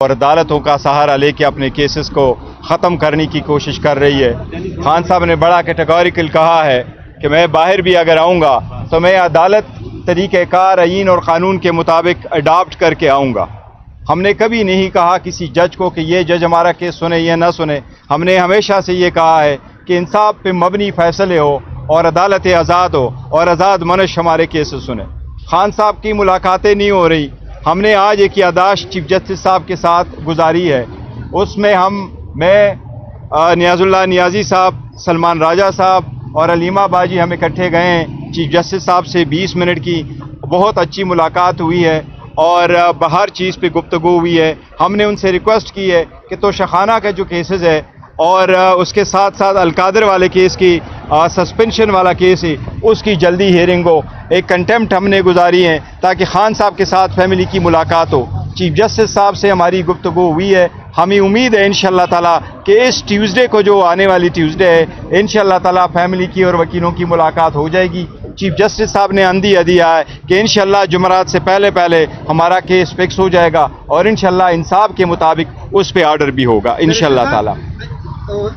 اور عدالتوں کا سہارا لے کے اپنے کیسز کو ختم کرنے کی کوشش کر رہی ہے۔ خان صاحب نے بڑا کیٹیگوریکل کہا ہے کہ میں باہر بھی اگر آؤں گا تو میں عدالت طریقہ کار آئین اور قانون کے مطابق اڈاپٹ کر کے آؤں گا۔ ہم نے کبھی نہیں کہا کسی جج کو کہ یہ جج ہمارا کیس سنے یا نہ سنے۔ ہم نے ہمیشہ سے یہ کہا ہے کہ انصاف پہ مبنی فیصلے ہو اور عدالت آزاد ہو اور آزاد منش ہمارے کیسز سنے۔ خان صاحب کی ملاقاتیں نہیں ہو رہی۔ ہم نے آج ایک یادداشت چیف جسٹس صاحب کے ساتھ گزاری ہے، اس میں میں نیاز اللہ نیازی صاہب، سلمان راجہ صاحب اور علیمہ باجی ہم اکٹھے گئے ہیں۔ چیف جسٹس صاحب سے 20 منٹ کی بہت اچھی ملاقات ہوئی ہے اور ہر چیز پہ گفتگو ہوئی ہے۔ ہم نے ان سے ریکویسٹ کی ہے کہ توشخانہ کا جو کیسز ہے اور اس کے ساتھ ساتھ القادر والے کیس کی سسپینشن والا کیس ہے اس کی جلدی ہیئرنگ ہو۔ ایک کنٹیمپٹ ہم نے گزاری ہے تاکہ خان صاحب کے ساتھ فیملی کی ملاقات ہو۔ چیف جسٹس صاحب سے ہماری گفتگو ہوئی ہے۔ ہمیں امید ہے انشاءاللہ تعالیٰ کہ اس ٹیوزڈے کو جو آنے والی ٹیوزڈے ہے انشاءاللہ تعالیٰ فیملی کی اور وکیلوں کی ملاقات ہو جائے گی۔ چیف جسٹس صاحب نے اندیا دیا ہے کہ انشاءاللہ جمعرات سے پہلے ہمارا کیس فکس ہو جائے گا اور انشاءاللہ انصاف کے مطابق اس پہ آرڈر بھی ہوگا انشاءاللہ تعالیٰ۔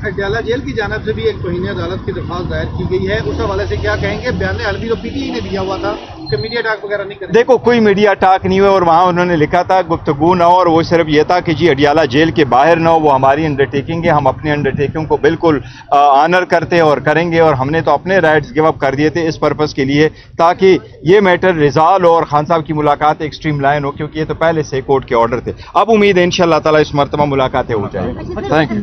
اڈیالہ جیل کی جانب سے بھی ایک توہین عدالت کی درخواست دائر کی گئی ہے، اس حوالے سے کیا کہیں گے؟ بیان حلبی تو پی ٹی آئی نے دیا ہوا تھا کہ میڈیا ٹاک وغیرہ نہیں کریں۔ دیکھو کوئی میڈیا ٹاک نہیں ہوا اور وہاں انہوں نے لکھا تھا گفتگو نہ ہو، اور وہ صرف یہ تھا کہ جی اڈیالہ جیل کے باہر نہ ہو، وہ ہماری انڈرٹیکنگ ہے، ہم اپنے انڈرٹیکنگ کو بالکل آنر کرتے اور کریں گے، اور ہم نے تو اپنے رائٹس گیو اپ کر دیے تھے اس پرپس کے لیے تاکہ یہ میٹر ریزالو اور خان صاحب کی ملاقات ایک اسٹریم لائن ہو، کیونکہ یہ تو پہلے سے کورٹ کے آرڈر تھے۔ اب امید ہے انشاءاللہ تعالیٰ اس مرتبہ ملاقاتیں ہو جائیں۔ Thank you.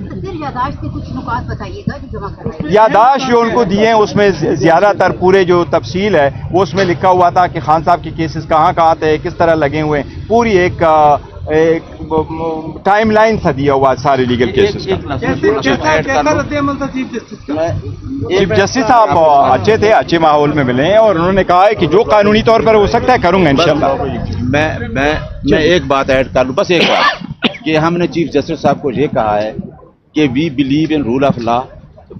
یادداشت جو ان کو دیے ہیں اس میں زیادہ تر پورے جو تفصیل ہے وہ اس میں لکھا ہوا تھا کہ خان صاحب کے کیسز کہاں کہاں تھے، کس طرح لگے ہوئے ہیں، پوری ایک ٹائم لائن تھا دیا ہوا سارے لیگل کیسز کا۔ چیف جسٹس صاحب اچھے تھے، اچھے ماحول میں ملے ہیں اور انہوں نے کہا ہے کہ جو قانونی طور پر ہو سکتا ہے کروں گا انشاءاللہ۔ میں ایک بات ایڈ کر لوں، بس ایک بات کہ ہم نے چیف جسٹس صاحب کو یہ کہا ہے کہ we believe in rule of law,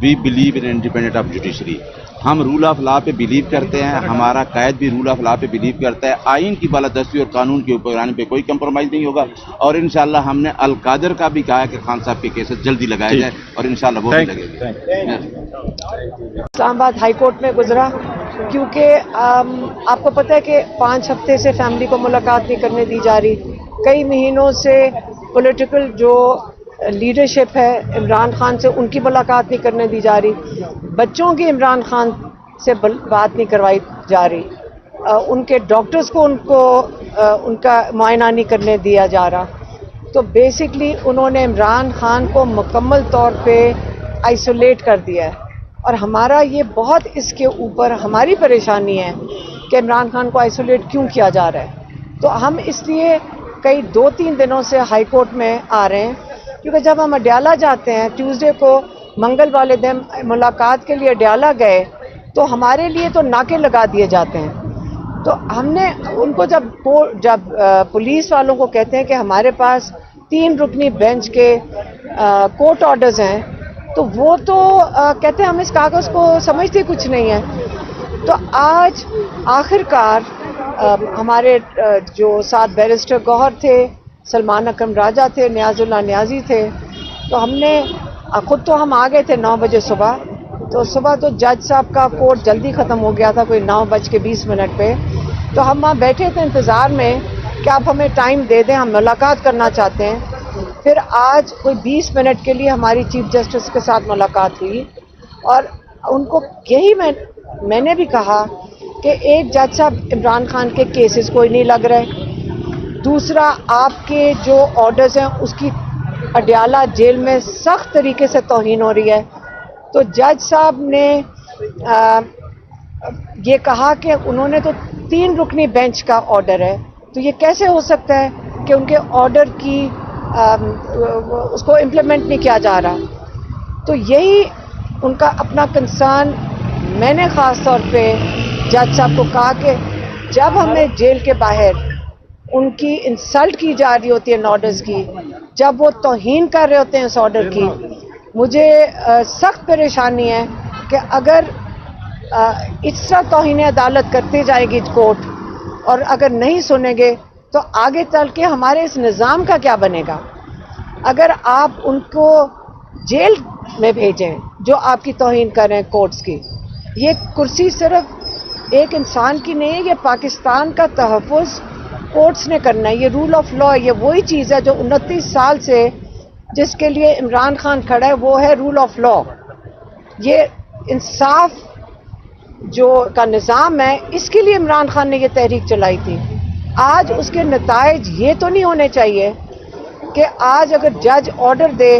we believe in independent of judiciary. ہم رول آف لا پہ بلیو کرتے ہیں، ہمارا قائد بھی رول آف لا پہ بلیو کرتا ہے۔ آئین کی بالادستی اور قانون کے اوپر آنے پہ کوئی کمپرومائز نہیں ہوگا، اور انشاءاللہ ہم نے القادر کا بھی کہا کہ خان صاحب کے کیسز جلدی لگائے جائیں اور انشاءاللہ وہ بھی لگے گا۔ اسلام آباد ہائی کورٹ میں گزرا کیونکہ آپ کو پتہ ہے کہ 5 ہفتے سے فیملی کو ملاقات نہیں کرنے دی جا رہی۔ کئی مہینوں سے پولیٹیکل جو لیڈرشپ ہے عمران خان سے ان کی ملاقات نہیں کرنے دی جا رہی، بچوں کی عمران خان سے بات نہیں کروائی جا رہی، ان کے ڈاکٹرز کو ان کا معائنہ نہیں کرنے دیا جا رہا۔ تو بیسکلی انہوں نے عمران خان کو مکمل طور پہ آئسولیٹ کر دیا ہے، اور ہمارا یہ بہت اس کے اوپر ہماری پریشانی ہے کہ عمران خان کو آئسولیٹ کیوں کیا جا رہا ہے۔ تو ہم اس لیے کئی 2-3 دنوں سے ہائی کورٹ میں آ رہے ہیں، کیونکہ جب ہم اڈیالہ جاتے ہیں جیسے کو منگل والے دن ملاقات کے لیے اڈیالہ گئے تو ہمارے لیے تو ناکے لگا دیے جاتے ہیں۔ تو ہم نے ان کو جب پولیس والوں کو کہتے ہیں کہ ہمارے پاس 3 رکنی بینچ کے کورٹ آرڈرز ہیں، تو وہ تو کہتے ہیں ہم اس کاغذ کو سمجھتے کچھ نہیں ہیں۔ تو آج آخر کار ہمارے جو ساتھ بیرسٹر گوہر تھے، سلمان اکرم راجہ تھے، نیاز اللہ نیازی تھے، تو ہم نے خود تو ہم آ گئے تھے 9 بجے صبح، تو صبح تو جج صاحب کا کورٹ جلدی ختم ہو گیا تھا، کوئی 9:20 پہ، تو ہم وہاں بیٹھے تھے انتظار میں کہ آپ ہمیں ٹائم دے دیں، ہم ملاقات کرنا چاہتے ہیں۔ پھر آج کوئی 20 منٹ کے لیے ہماری چیف جسٹس کے ساتھ ملاقات ہوئی، اور ان کو یہی میں نے بھی کہا کہ ایک جج صاحب عمران خان کے کیسز کوئی نہیں لگ رہے، دوسرا آپ کے جو آرڈرز ہیں اس کی اڈیالہ جیل میں سخت طریقے سے توہین ہو رہی ہے۔ تو جج صاحب نے یہ کہا کہ انہوں نے تو 3 رکنی بینچ کا آرڈر ہے، تو یہ کیسے ہو سکتا ہے کہ ان کے آرڈر کی اس کو امپلیمنٹ نہیں کیا جا رہا۔ تو یہی ان کا اپنا کنسرن، میں نے خاص طور پہ جج صاحب کو کہا کہ جب ہمیں جیل کے باہر ان کی انسلٹ کی جا رہی ہوتی ہے ان آرڈرز کی، جب وہ توہین کر رہے ہوتے ہیں اس آرڈر کی، مجھے سخت پریشانی ہے کہ اگر اس طرح توہین عدالت کرتے جائے گی کورٹ اور اگر نہیں سنیں گے تو آگے چل کے ہمارے اس نظام کا کیا بنے گا؟ اگر آپ ان کو جیل میں بھیجیں جو آپ کی توہین کریں کورٹس کی، یہ کرسی صرف ایک انسان کی نہیں ہے، یہ پاکستان کا تحفظ کورٹس نے کرنا ہے، یہ رول آف لا ہے، یہ وہی چیز ہے جو 29 سال سے جس کے لیے عمران خان کھڑا ہے، وہ ہے رول آف لا۔ یہ انصاف جو کا نظام ہے، اس کے لیے عمران خان نے یہ تحریک چلائی تھی۔ آج اس کے نتائج یہ تو نہیں ہونے چاہیے کہ آج اگر جج آرڈر دے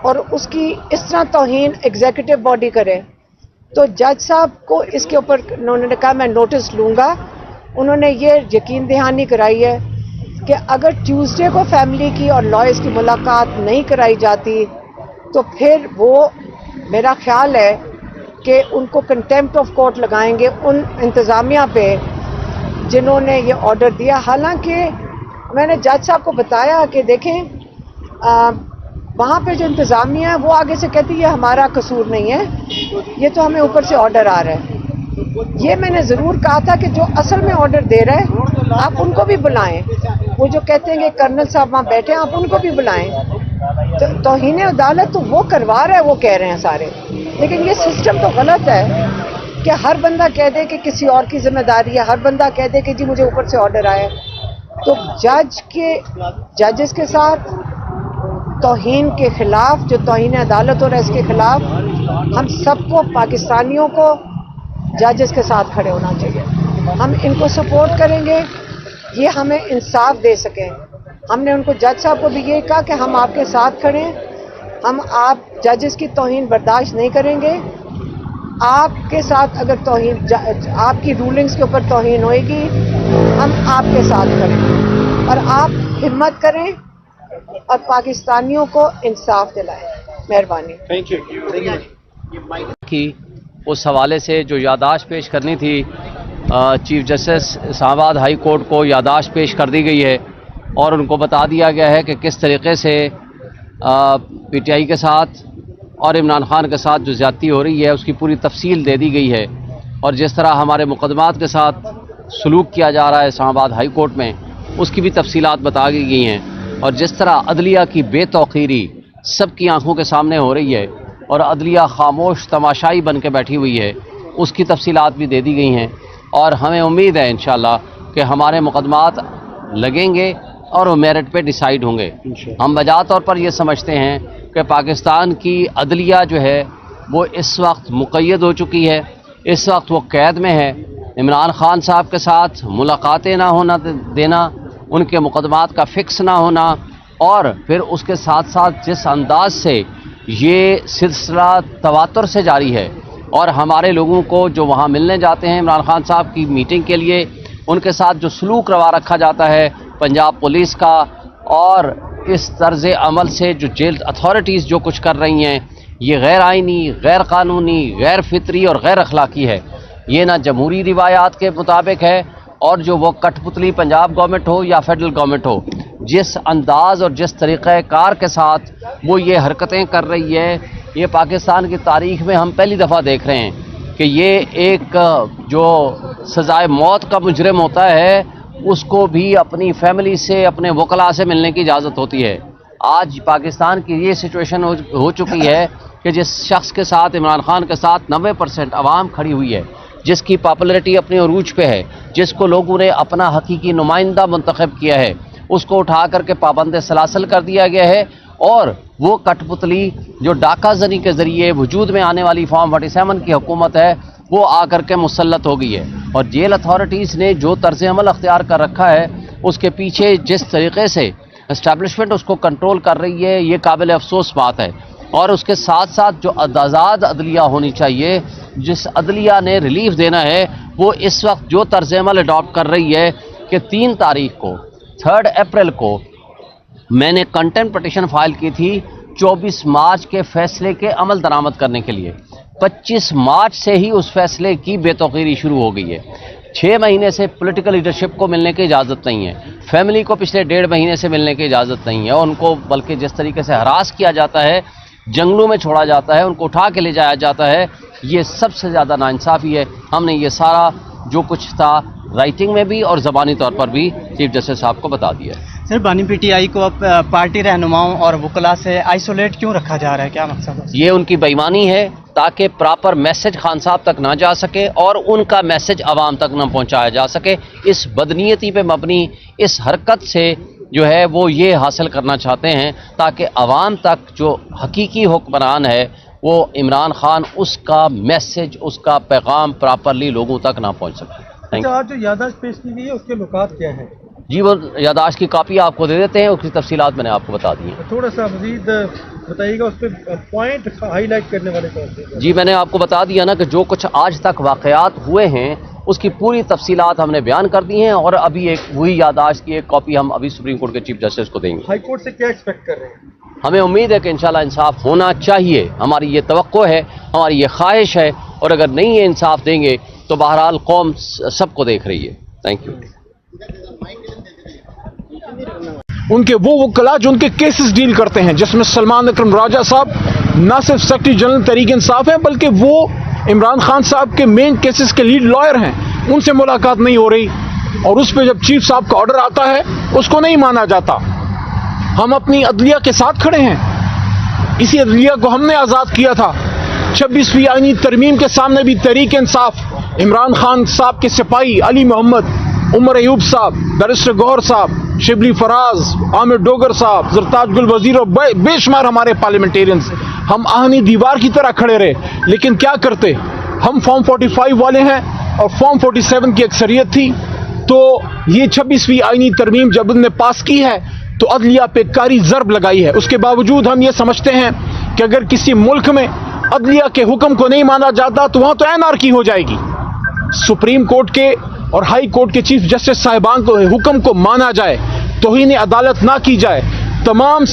اور اس کی اس طرح توہین ایگزیکٹو باڈی کرے تو جج صاحب کو اس کے اوپر انہوں نے کہا میں نوٹس لوں گا۔ انہوں نے یہ یقین دہانی کرائی ہے کہ اگر ٹیوزڈے کو فیملی کی اور لائرز کی ملاقات نہیں کرائی جاتی تو پھر وہ میرا خیال ہے کہ ان کو کنٹیمپٹ آف کورٹ لگائیں گے ان انتظامیہ پہ جنہوں نے یہ آرڈر دیا۔ حالانکہ میں نے جج صاحب کو بتایا کہ دیکھیں وہاں پہ جو انتظامیہ ہے وہ آگے سے کہتی ہے یہ ہمارا قصور نہیں ہے، یہ تو ہمیں اوپر سے آرڈر آ رہا ہے۔ یہ میں نے ضرور کہا تھا کہ جو اصل میں آرڈر دے رہے ہیں آپ ان کو بھی بلائیں، وہ جو کہتے ہیں کہ کرنل صاحب وہاں بیٹھے ہیں آپ ان کو بھی بلائیں۔ توہین عدالت تو وہ کروا رہا ہے، وہ کہہ رہے ہیں سارے، لیکن یہ سسٹم تو غلط ہے کہ ہر بندہ کہہ دے کہ کسی اور کی ذمہ داری ہے، ہر بندہ کہہ دے کہ جی مجھے اوپر سے آرڈر آیا۔ تو ججز کے ساتھ توہین کے خلاف، جو توہین عدالت ہو رہا ہے اس کے خلاف ہم سب کو، پاکستانیوں کو ججز کے ساتھ کھڑے ہونا چاہیے۔ ہم ان کو سپورٹ کریں گے، یہ ہمیں انصاف دے سکیں۔ ہم نے ان کو جج صاحب کو بھی یہ کہا کہ ہم آپ کے ساتھ کھڑے ہیں، ہم آپ ججز کی توہین برداشت نہیں کریں گے۔ آپ کے ساتھ اگر توہین، آپ کی رولنگز کے اوپر توہین ہوئے گی ہم آپ کے ساتھ کھڑے ہیں، اور آپ ہمت کریں اور پاکستانیوں کو انصاف دلائیں۔ مہربانی۔ Thank you. کی اس حوالے سے جو یادداشت پیش کرنی تھی چیف جسٹس اسلام آباد ہائی کورٹ کو یادداشت پیش کر دی گئی ہے، اور ان کو بتا دیا گیا ہے کہ کس طریقے سے پی ٹی آئی کے ساتھ اور عمران خان کے ساتھ جو زیادتی ہو رہی ہے اس کی پوری تفصیل دے دی گئی ہے، اور جس طرح ہمارے مقدمات کے ساتھ سلوک کیا جا رہا ہے اسلام آباد ہائی کورٹ میں اس کی بھی تفصیلات بتا دی گئی ہیں، اور جس طرح عدلیہ کی بے توقیری سب کی آنکھوں کے سامنے ہو رہی ہے اور عدلیہ خاموش تماشائی بن کے بیٹھی ہوئی ہے اس کی تفصیلات بھی دے دی گئی ہیں، اور ہمیں امید ہے انشاءاللہ کہ ہمارے مقدمات لگیں گے اور وہ میرٹ پہ ڈیسائیڈ ہوں گے۔ ہم بجا طور پر یہ سمجھتے ہیں کہ پاکستان کی عدلیہ جو ہے وہ اس وقت مقید ہو چکی ہے، اس وقت وہ قید میں ہے۔ عمران خان صاحب کے ساتھ ملاقاتیں نہ ہونا دینا، ان کے مقدمات کا فکس نہ ہونا، اور پھر اس کے ساتھ ساتھ جس انداز سے یہ سلسلہ تواتر سے جاری ہے، اور ہمارے لوگوں کو جو وہاں ملنے جاتے ہیں عمران خان صاحب کی میٹنگ کے لیے، ان کے ساتھ جو سلوک روا رکھا جاتا ہے پنجاب پولیس کا، اور اس طرز عمل سے جو جیل اتھارٹیز جو کچھ کر رہی ہیں یہ غیر آئینی، غیر قانونی، غیر فطری اور غیر اخلاقی ہے۔ یہ نہ جمہوری روایات کے مطابق ہے، اور جو وہ کٹ پتلی پنجاب گورنمنٹ ہو یا فیڈرل گورنمنٹ ہو، جس انداز اور جس طریقہ کار کے ساتھ وہ یہ حرکتیں کر رہی ہے، یہ پاکستان کی تاریخ میں ہم پہلی دفعہ دیکھ رہے ہیں کہ یہ ایک جو سزائے موت کا مجرم ہوتا ہے اس کو بھی اپنی فیملی سے، اپنے وکلاء سے ملنے کی اجازت ہوتی ہے۔ آج پاکستان کی یہ سچویشن ہو چکی ہے کہ جس شخص کے ساتھ، عمران خان کے ساتھ 90% عوام کھڑی ہوئی ہے، جس کی پاپولرٹی اپنے عروج پہ ہے، جس کو لوگوں نے اپنا حقیقی نمائندہ منتخب کیا ہے، اس کو اٹھا کر کے پابند سلاسل کر دیا گیا ہے، اور وہ کٹ پتلی جو ڈاکہ زنی کے ذریعے وجود میں آنے والی فارم 47 کی حکومت ہے وہ آ کر کے مسلط ہو گئی ہے، اور جیل اتھارٹیز نے جو طرز عمل اختیار کر رکھا ہے اس کے پیچھے جس طریقے سے اسٹیبلشمنٹ اس کو کنٹرول کر رہی ہے یہ قابل افسوس بات ہے۔ اور اس کے ساتھ ساتھ جو آزاد عدلیہ ہونی چاہیے، جس عدلیہ نے ریلیف دینا ہے، وہ اس وقت جو طرز عمل اڈاپٹ کر رہی ہے کہ 3 تاریخ کو 3 اپریل کو میں نے کنٹمپٹ پٹیشن فائل کی تھی 24 مارچ کے فیصلے کے عمل درآمد کرنے کے لیے، 25 مارچ سے ہی اس فیصلے کی بے توقیری شروع ہو گئی ہے۔ 6 مہینے سے پولیٹیکل لیڈرشپ کو ملنے کی اجازت نہیں ہے، فیملی کو پچھلے 1.5 مہینے سے ملنے کی اجازت نہیں ہے، اور ان کو بلکہ جس طریقے سے ہراس کیا جاتا ہے، جنگلوں میں چھوڑا جاتا ہے، ان کو اٹھا کے لے جایا جاتا ہے، یہ سب سے زیادہ ناانصافی ہے۔ ہم نے یہ سارا جو کچھ تھا رائٹنگ میں بھی اور زبانی طور پر بھی چیف جسٹس صاحب کو بتا دیا ہے. سر بانی پی ٹی آئی کو اب پارٹی رہنماؤں اور وکلاء سے آئسولیٹ کیوں رکھا جا رہا ہے, کیا مقصد ہے؟ یہ ان کی بےایمانی ہے تاکہ پراپر میسج خان صاحب تک نہ جا سکے اور ان کا میسج عوام تک نہ پہنچایا جا سکے. اس بدنیتی پہ مبنی اس حرکت سے جو ہے وہ یہ حاصل کرنا چاہتے ہیں تاکہ عوام تک جو حقیقی حکمران ہے وہ عمران خان, اس کا میسج, اس کا پیغام پراپرلی لوگوں تک نہ پہنچ سکے. آج جو یادداشت پیش کی گئی ہے اس کے نکات کیا ہیں؟ جی وہ یادداشت کی کاپی آپ کو دے دیتے ہیں, اس کی تفصیلات میں نے آپ کو بتا دی ہیں. تھوڑا سا مزید بتائیے گا اس پہ پوائنٹ ہائی لائٹ کرنے والے طور پہ. جی میں نے آپ کو بتا دیا نا کہ جو کچھ آج تک واقعات ہوئے ہیں اس کی پوری تفصیلات ہم نے بیان کر دی ہیں, اور ابھی ایک وہی یادداشت کی ایک کاپی ہم ابھی سپریم کورٹ کے چیف جسٹس کو دیں گے. ہائی کورٹ سے کیا ایکسپیکٹ کر رہے ہیں؟ ہمیں امید ہے کہ انشاءاللہ انصاف ہونا چاہیے, ہماری یہ توقع ہے, ہماری یہ خواہش ہے, اور اگر نہیں یہ انصاف دیں گے تو بہرحال قوم سب کو دیکھ رہی ہے. Thank you. ان کے وہ وکلاء جو ان کے کیسز ڈیل کرتے ہیں, جس میں سلمان اکرم راجہ صاحب نہ صرف سیکرٹری جنرل تحریک انصاف ہیں بلکہ وہ عمران خان صاحب کے مین کیسز کے لیڈ لائر ہیں, ان سے ملاقات نہیں ہو رہی, اور اس پہ جب چیف صاحب کا آرڈر آتا ہے اس کو نہیں مانا جاتا. ہم اپنی عدلیہ کے ساتھ کھڑے ہیں, اسی عدلیہ کو ہم نے آزاد کیا تھا. 26ویں آئینی ترمیم کے سامنے بھی تحریک انصاف, عمران خان صاحب کے سپاہی علی محمد, عمر ایوب صاحب, بیرسٹر گوہر صاحب, شبلی فراز, عامر ڈوگر صاحب, زرتاج گل وزیر اور بے شمار ہمارے پارلیمنٹیرینز, ہم آہنی دیوار کی طرح کھڑے رہے. لیکن کیا کرتے, ہم فارم 45 والے ہیں اور فارم 47 کی اکثریت تھی, تو یہ 26ویں آئینی ترمیم جب انہوں نے پاس کی ہے تو عدلیہ پہ کاری ضرب لگائی ہے. اس کے باوجود ہم یہ سمجھتے ہیں کہ اگر کسی ملک میں عدلیہ کے حکم کو نہیں مانا جاتا تو وہاں تو اینارکی ہو جائے گی. سپریم کورٹ کے اور ہائی کورٹ کے چیف جسٹس صاحبان کو حکم کو مانا جائے, توہین عدالت نہ کی جائے. تمام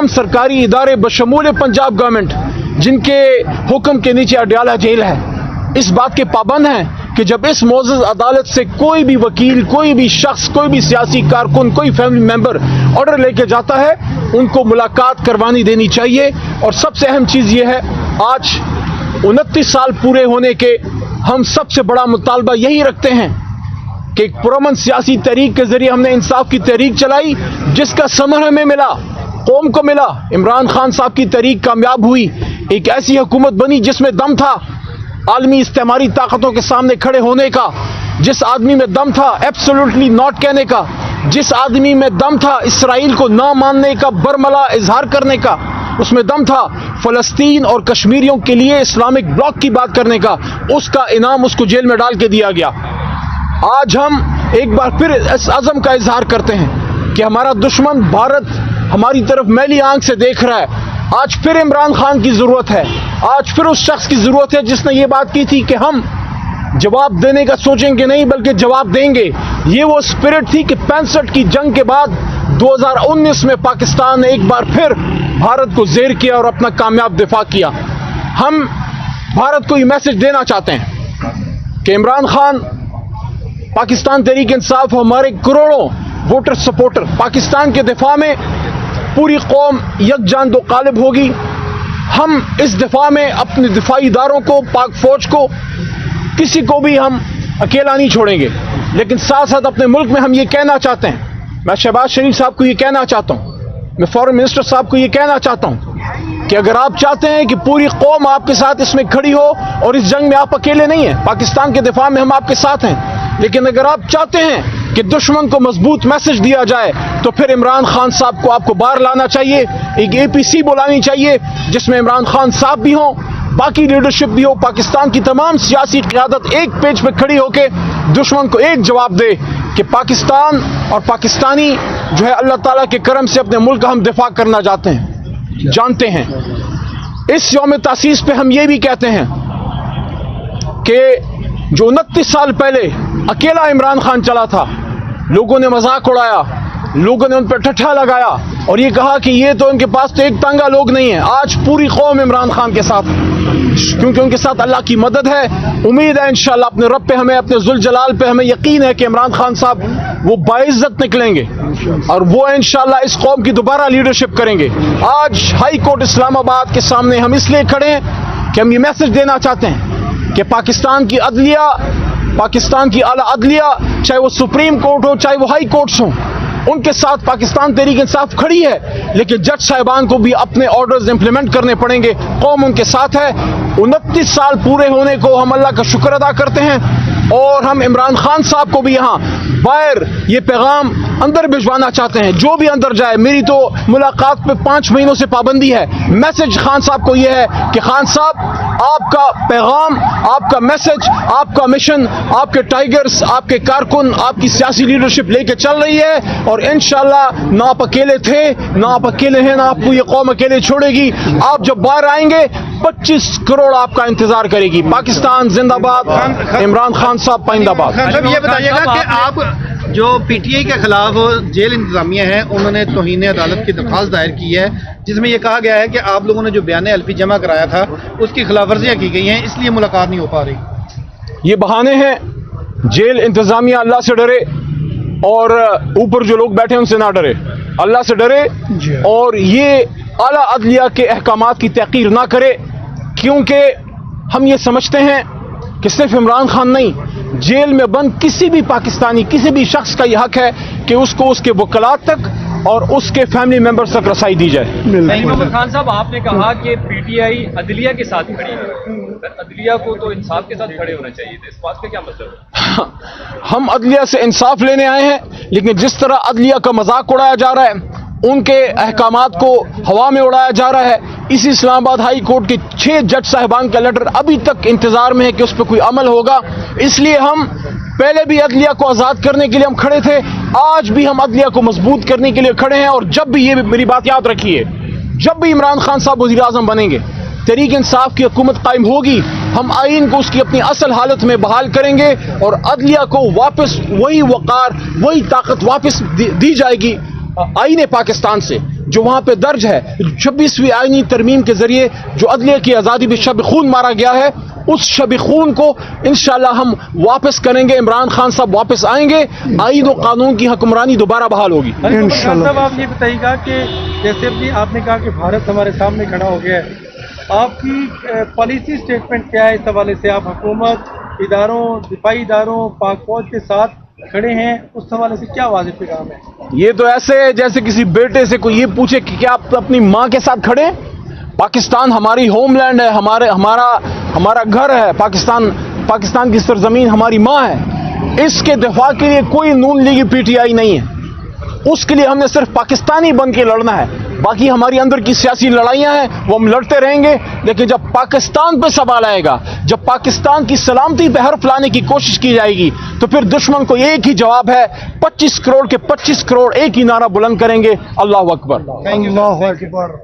سرکاری ادارے بشمول پنجاب گورنمنٹ جن کے حکم کے نیچے اڈیالہ جیل ہے, اس بات کے پابند ہیں کہ جب اس معزز عدالت سے کوئی بھی وکیل, کوئی بھی شخص, کوئی بھی سیاسی کارکن, کوئی فیملی ممبر آرڈر لے کے جاتا ہے ان کو ملاقات کروانی دینی چاہیے. اور سب سے اہم چیز یہ ہے, آج 29 سال پورے ہونے کے ہم سب سے بڑا مطالبہ یہی رکھتے ہیں کہ ایک پرامن سیاسی تحریک کے ذریعے ہم نے انصاف کی تحریک چلائی جس کا ثمر ہمیں ملا, قوم کو ملا. عمران خان صاحب کی تحریک کامیاب ہوئی, ایک ایسی حکومت بنی جس میں دم تھا عالمی استعماری طاقتوں کے سامنے کھڑے ہونے کا, جس آدمی میں دم تھا ایبسولوٹلی ناٹ کہنے کا, جس آدمی میں دم تھا اسرائیل کو نہ ماننے کا, برملا اظہار کرنے کا, اس میں دم تھا فلسطین اور کشمیریوں کے لیے اسلامک بلاک کی بات کرنے کا, اس کا انعام اس کو جیل میں ڈال کے دیا گیا. آج ہم ایک بار پھر اس عزم کا اظہار کرتے ہیں کہ ہمارا دشمن بھارت ہماری طرف میلی آنکھ سے دیکھ رہا ہے. آج پھر عمران خان کی ضرورت ہے, آج پھر اس شخص کی ضرورت ہے جس نے یہ بات کی تھی کہ ہم جواب دینے کا سوچیں گے نہیں بلکہ جواب دیں گے. یہ وہ اسپرٹ تھی کہ 65 کی جنگ کے بعد 2019 میں پاکستان نے ایک بار پھر بھارت کو زیر کیا اور اپنا کامیاب دفاع کیا. ہم بھارت کو یہ میسج دینا چاہتے ہیں کہ عمران خان, پاکستان تحریک انصاف, ہمارے کروڑوں ووٹر سپورٹر, پاکستان کے دفاع میں پوری قوم یکجان دو قالب ہوگی. ہم اس دفاع میں اپنے دفاعی اداروں کو, پاک فوج کو, کسی کو بھی ہم اکیلا نہیں چھوڑیں گے. لیکن ساتھ ساتھ اپنے ملک میں ہم یہ کہنا چاہتے ہیں, میں شہباز شریف صاحب کو یہ کہنا چاہتا ہوں, میں فارن منسٹر صاحب کو یہ کہنا چاہتا ہوں کہ اگر آپ چاہتے ہیں کہ پوری قوم آپ کے ساتھ اس میں کھڑی ہو, اور اس جنگ میں آپ اکیلے نہیں ہیں, پاکستان کے دفاع میں ہم آپ کے ساتھ ہیں, لیکن اگر آپ چاہتے ہیں کہ دشمن کو مضبوط میسج دیا جائے تو پھر عمران خان صاحب کو آپ کو باہر لانا چاہیے. ایک APC بلانی چاہیے جس میں عمران خان صاحب بھی ہوں, باقی لیڈرشپ بھی ہو, پاکستان کی تمام سیاسی قیادت ایک پیج پہ کھڑی ہو کے دشمن کو ایک جواب دے کہ پاکستان اور پاکستانی جو ہے اللہ تعالیٰ کے کرم سے اپنے ملک کا ہم دفاع کرنا جانتے ہیں. اس یوم تاسیس پہ ہم یہ بھی کہتے ہیں کہ جو 29 سال پہلے اکیلا عمران خان چلا تھا, لوگوں نے مذاق اڑایا, لوگوں نے ان پہ ٹھٹھا لگایا اور یہ کہا کہ یہ تو ان کے پاس تو ایک تانگا لوگ نہیں ہیں. آج پوری قوم عمران خان کے ساتھ, کیونکہ ان کے ساتھ اللہ کی مدد ہے. امید ہے انشاءاللہ اپنے رب پہ, ہمیں اپنے ذوالجلال پہ ہمیں یقین ہے کہ عمران خان صاحب وہ باعزت نکلیں گے اور وہ انشاءاللہ اس قوم کی دوبارہ لیڈرشپ کریں گے. آج ہائی کورٹ اسلام آباد کے سامنے ہم اس لیے کھڑے ہیں کہ ہم یہ میسج دینا چاہتے ہیں کہ پاکستان کی عدلیہ پاکستان کی اعلیٰ عدلیہ، چاہے وہ سپریم کورٹ ہو چاہے وہ ہائی کورٹس ہوں، ان کے ساتھ پاکستان تحریک انصاف کھڑی ہے، لیکن جج صاحبان کو بھی اپنے آرڈرز امپلیمنٹ کرنے پڑیں گے. قوم ان کے ساتھ ہے. 29 سال پورے ہونے کو ہم اللہ کا شکر ادا کرتے ہیں، اور ہم عمران خان صاحب کو بھی یہاں باہر یہ پیغام اندر بھجوانا چاہتے ہیں. جو بھی اندر جائے، میری تو ملاقات پہ 5 مہینوں سے پابندی ہے. میسج خان صاحب کو یہ ہے کہ خان صاحب، آپ کا پیغام، آپ کا میسج، آپ کا مشن، آپ کے ٹائیگرز، آپ کے کارکن، آپ کی سیاسی لیڈرشپ لے کے چل رہی ہے، اور انشاءاللہ نہ آپ اکیلے تھے، نہ آپ اکیلے ہیں، نہ آپ کو یہ قوم اکیلے چھوڑے گی. آپ جب باہر آئیں گے 25 کروڑ آپ کا انتظار کرے گی. پاکستان زندہ باد. عمران خان صاحب پائندہ باد. خان صاحب یہ بتائیے گا کہ آپ جو پی ٹی آئی کے خلاف جیل انتظامیہ ہے، انہوں نے توہین عدالت کی درخواست دائر کی ہے، جس میں یہ کہا گیا ہے کہ آپ لوگوں نے جو بیان حلفی جمع کرایا تھا اس کی خلاف ورزیاں کی گئی ہیں، اس لیے ملاقات نہیں ہو پا رہی. یہ بہانے ہیں. جیل انتظامیہ اللہ سے ڈرے، اور اوپر جو لوگ بیٹھے ان سے نہ ڈرے. اللہ سے ڈرے اور یہ اعلیٰ عدلیہ کے احکامات کی تحقیر نہ کرے، کیونکہ ہم یہ سمجھتے ہیں کہ صرف عمران خان نہیں، جیل میں بند کسی بھی پاکستانی، کسی بھی شخص کا یہ حق ہے کہ اس کو اس کے وکلاء تک اور اس کے فیملی ممبرز تک رسائی دی جائے. محمد خان صاحب، آپ نے کہا کہ پی ٹی آئی عدلیہ کے ساتھ کھڑی ہے، عدلیہ کو تو انصاف کے ساتھ کھڑے ہونا چاہیے تھا، اس بات کا کیا مطلب ہے؟ ہم عدلیہ سے انصاف لینے آئے ہیں، لیکن جس طرح عدلیہ کا مذاق اڑایا جا رہا ہے، ان کے احکامات کو ہوا میں اڑایا جا رہا ہے. اسی اسلام آباد ہائی کورٹ کے 6 جج صاحبان کا لیٹر ابھی تک انتظار میں ہے کہ اس پہ کوئی عمل ہوگا. اس لیے ہم پہلے بھی عدلیہ کو آزاد کرنے کے لیے ہم کھڑے تھے، آج بھی ہم عدلیہ کو مضبوط کرنے کے لیے کھڑے ہیں. اور جب بھی، یہ میری بات یاد رکھیے، جب بھی عمران خان صاحب وزیر اعظم بنیں گے، تحریک انصاف کی حکومت قائم ہوگی، ہم آئین کو اس کی اپنی اصل حالت میں بحال کریں گے، اور عدلیہ کو واپس وہی وقار، وہی طاقت واپس دی جائے گی آئین پاکستان سے جو وہاں پہ درج ہے. 26ویں آئینی ترمیم کے ذریعے جو عدلیہ کی آزادی بھی شب خون مارا گیا ہے، اس شب خون کو انشاءاللہ ہم واپس کریں گے. عمران خان صاحب واپس آئیں گے، آئین و قانون کی حکمرانی دوبارہ بحال ہوگی انشاءاللہ. صاحب، آپ یہ بتائیے گا کہ جیسے بھی آپ نے کہا کہ بھارت ہمارے سامنے کھڑا ہو گیا ہے، آپ کی پالیسی سٹیٹمنٹ کیا ہے اس حوالے سے؟ آپ حکومت، اداروں، دفاعی اداروں، پاک فوج کے ساتھ کھڑے ہیں، اس حوالے سے کیا واضح پیغام ہے؟ یہ تو ایسے ہے جیسے کسی بیٹے سے کوئی یہ پوچھے کہ کیا آپ اپنی ماں کے ساتھ کھڑے ہیں؟ پاکستان ہماری ہوم لینڈ ہے، ہمارا گھر ہے. پاکستان کی سرزمین ہماری ماں ہے. اس کے دفاع کے لیے کوئی نون لیگی پی ٹی آئی نہیں ہے. اس کے لیے ہم نے صرف پاکستانی بن کے لڑنا ہے. باقی ہماری اندر کی سیاسی لڑائیاں ہیں، وہ ہم لڑتے رہیں گے، لیکن جب پاکستان پہ سوال آئے گا، جب پاکستان کی سلامتی پہ حرف لانے کی کوشش کی جائے گی، تو پھر دشمن کو ایک ہی جواب ہے، 25 کروڑ کے 25 کروڑ ایک ہی نعرہ بلند کریں گے، اللہ اکبر. اللہ اکبر.